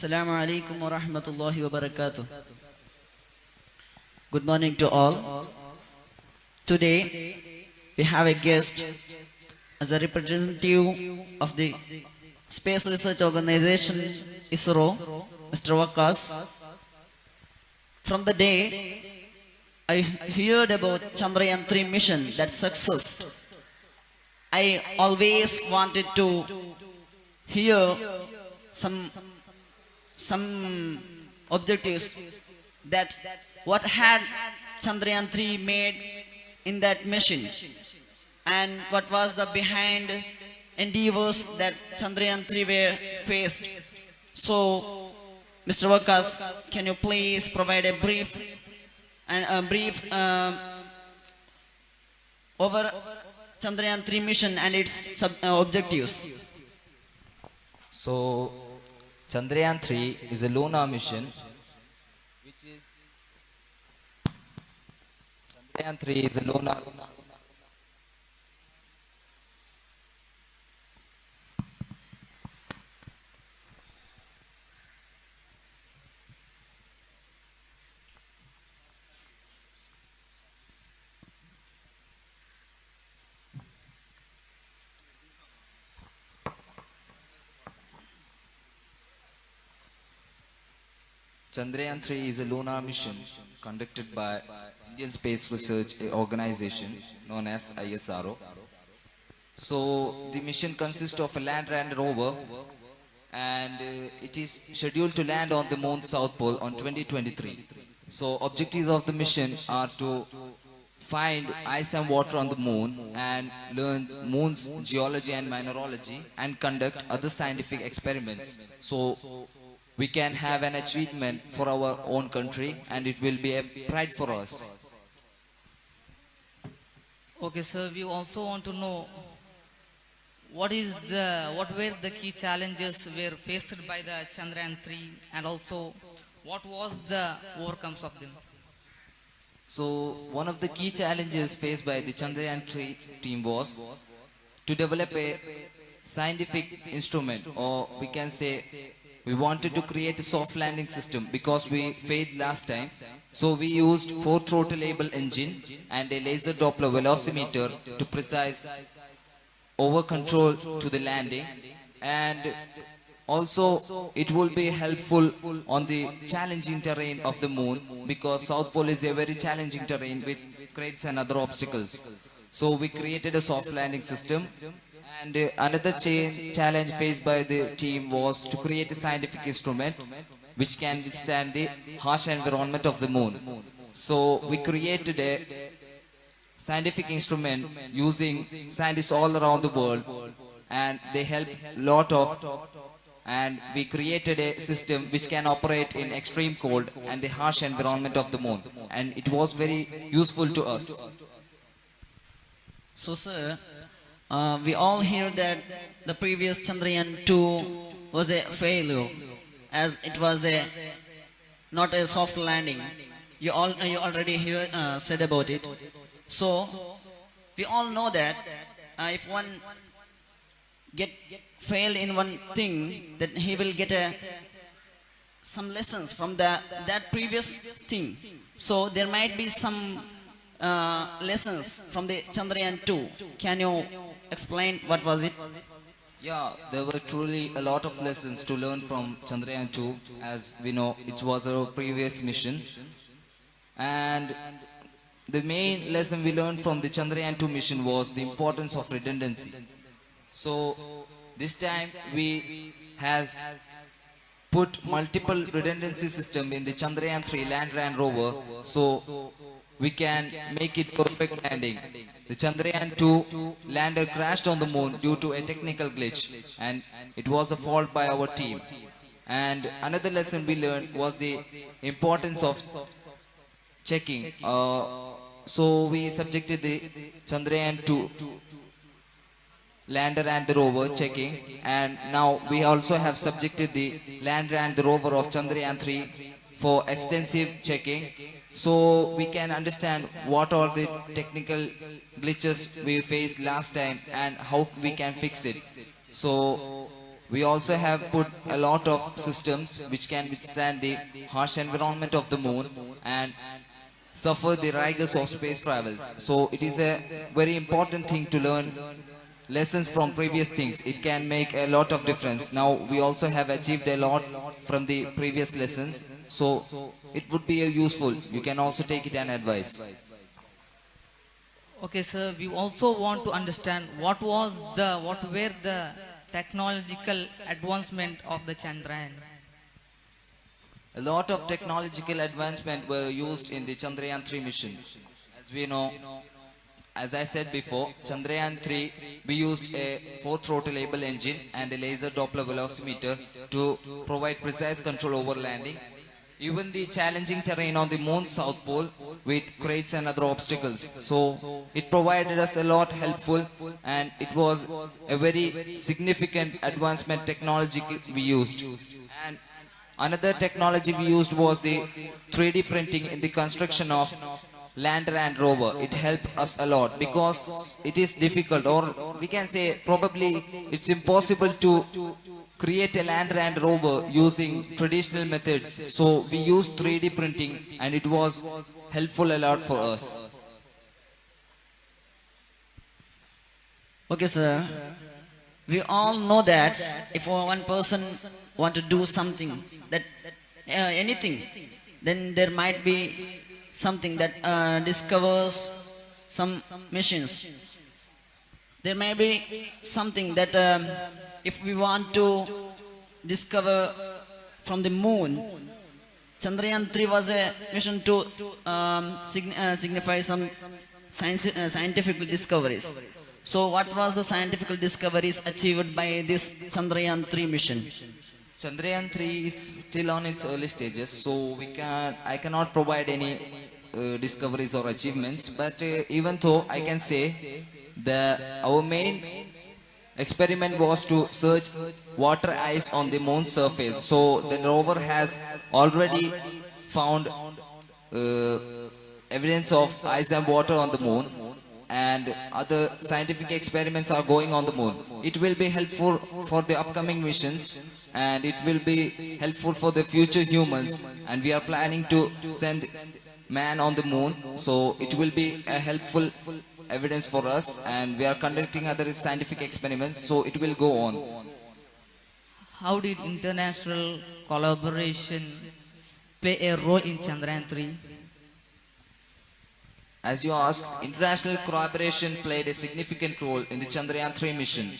Assalamu alaikum wa rahmatullahi wa barakatuh. Good morning to all. Today we have a guest as a representative of the Space Research Organization ISRO, Mr. Waqas. From the day I heard about Chandrayaan 3 mission, that success, I always wanted to hear some objectives, that what had Chandrayaan 3 made in that mission, and what was the behind endeavors that Chandrayaan 3 were faced. So, Mr. Waqas, can you please provide a brief over Chandrayaan 3 mission and its objectives? So, Chandrayaan 3 is a lunar mission. Chandrayaan 3 is a lunar. Chandrayaan 3 is a lunar mission conducted by Indian Space Research Organization known as ISRO. So the mission consists of a lander and rover, and it is scheduled to land on the moon's south pole on 2023. So objectives of the mission are to find ice and water on the moon and learn moon's geology and mineralogy and conduct other scientific experiments. So we can have an achievement for our own country, and it will be a pride for us. Okay, sir, we also want to know what were the key challenges were faced by the Chandrayaan 3, and also what was the overcomes of them? So one of the key challenges faced by the Chandrayaan 3 team was to develop a scientific instrument, or we can say we wanted to create a soft landing system because we failed last time. So we used 4-throttle-able engine and a laser Doppler velocimeter to precise over control to the landing, and also it will be helpful on the challenging terrain of the moon, because South Pole is a very challenging terrain with crates and other obstacles. So we created a soft landing system. And another challenge faced by the team was to create a scientific instrument which can withstand the harsh environment of the moon. So we created a scientific instrument using scientists all around the world, and they helped a lot of, and we created a system which can operate in extreme cold and the harsh environment of the moon, and it was very useful to us. So, sir, we all hear that the previous Chandrayaan 2 was a failure, as it was not a soft landing. You already said about it. So we all know that if one get failed in one thing, then he will get some lessons from that previous thing. So there might be some lessons from the Chandrayaan 2. Can you explain what was it? Yeah, there were truly a lot of lessons to learn from Chandrayaan 2. As we know, it was our previous mission. And the main lesson we learned from the Chandrayaan 2 mission was the importance of redundancy. So this time we has put multiple redundancy system in the Chandrayaan 3 lander and rover, so we can make it perfect landing. The Chandrayaan 2 lander crashed on the moon due to a technical glitch, and it was a fault by our team. And another lesson we learned was the importance of checking. So we subjected the Chandrayaan 2 lander and the rover checking, and now we also have subjected the lander and the rover of Chandrayaan 3 for extensive checking, so we can understand what are the technical glitches we faced last time and how we can fix it. So We also have put a lot of systems which can withstand the harsh environment of the moon and suffer the rigors of space travels. So it is a very important thing to learn lessons from previous things. It can make a lot of difference. Now we also have achieved a lot from the previous lessons. So it would be useful. You can also take it and advise. Okay, sir. We also want to understand what were the technological advancement of the Chandrayaan. A lot of technological advancement were used in the Chandrayaan 3 mission. As we know, as I said before, Chandrayaan 3, we used a 4-throttle engine and a laser Doppler velocimeter to provide precise control over landing. Even the challenging terrain on the moon's south pole with crates and other obstacles. So it provided us a lot helpful, and it was a very significant advancement technology we used. And another technology we used was the 3D printing in the construction of lander and rover. It helped us a lot because it is difficult, or we can say probably it's impossible to create a lander and rover using traditional methods. So we used 3D printing and it was helpful a lot for us. Okay, sir. We all know that if one person want to do something, that anything, then there might be something that discovers some machines. There may be something that if we want to discover from the moon, Chandrayaan 3 was a mission to signify some scientific discoveries. So what was the scientific discoveries achieved by this Chandrayaan 3 mission? Chandrayaan 3 is still on its early stages, so I cannot provide any discoveries or achievements, but even though I can say our main experiment was to search water ice on the moon's surface. So the rover has already found evidence of ice and water on the moon, and other scientific experiments are going on the moon. It will be helpful for the upcoming missions, and it will be helpful for the future humans, and we are planning to send man on the moon. So it will be a helpful evidence for us, and we are conducting other scientific experiments, so it will go on. How did international collaboration play a role in Chandrayaan 3? As you asked, international collaboration played a significant role in the Chandrayaan 3 mission.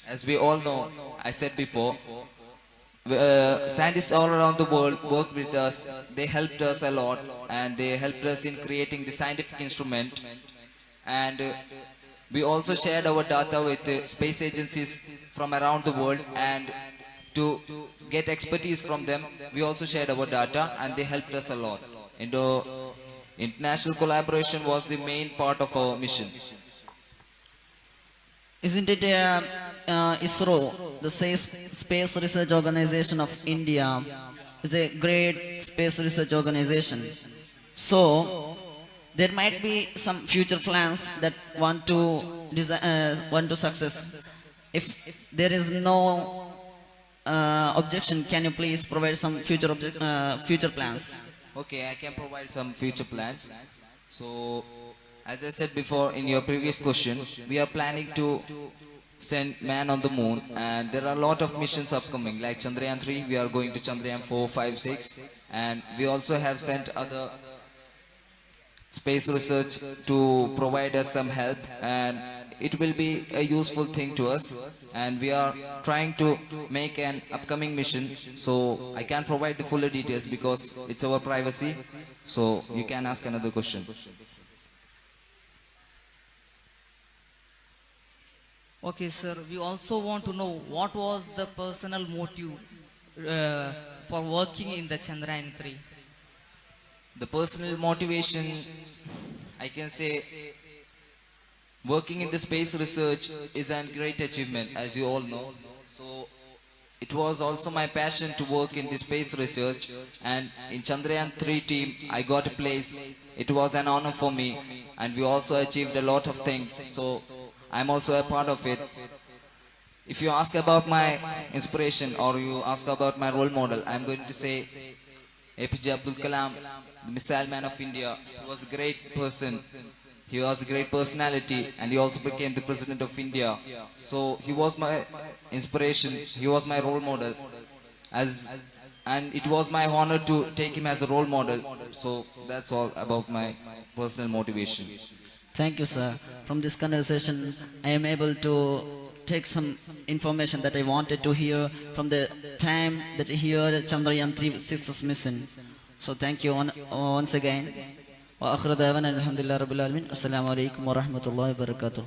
As we all know, I said before, scientists all around the world worked with us. They helped us a lot, and they helped us in creating the scientific instrument. And we also shared our data with space agencies from around the world, and to get expertise from them, we also shared our data, and they helped us a lot. And international collaboration was the main part of our mission. Isn't it ISRO, the Space Research Organization of India, is a great space research organization. So there might be some future plans that want to success. If there is no objection, can you please provide some future plans? Okay, I can provide some future plans. So, as I said before in your previous question, we are planning to send man on the moon, and there are a lot of missions upcoming, like Chandrayaan 3, we are going to Chandrayaan 4, 5, 6, and we also have sent other space research to provide us some help, and it will be a useful thing to us, and we are trying to make an upcoming mission. So I can't provide the fuller details because it's our privacy, so you can ask another question. Okay, sir. We also want to know what was the personal motive for working in the Chandrayaan 3. The personal motivation, I can say, working in the space research is a great achievement, as you all know. So it was also my passion to work in the space research, and in Chandrayaan 3 team I got a place. It was an honor for me, and we also achieved a lot of things. So I'm also a part of it. If you ask about my inspiration or you ask about my role model, I'm going to say APJ Abdul Kalam, the missile man of India. He was a great person. He was a great personality, and he also became the president of India. So he was my inspiration. He was my role model. And it was my honor to take him as a role model. So that's all about my personal motivation. Thank you, sir. From this conversation, I am able to take some information that I wanted to hear from the time that I heard Chandrayaan 3 success mission. So thank you once again. وآخر دعوانا الحمد لله رب العالمين. السلام عليكم ورحمة الله وبركاته.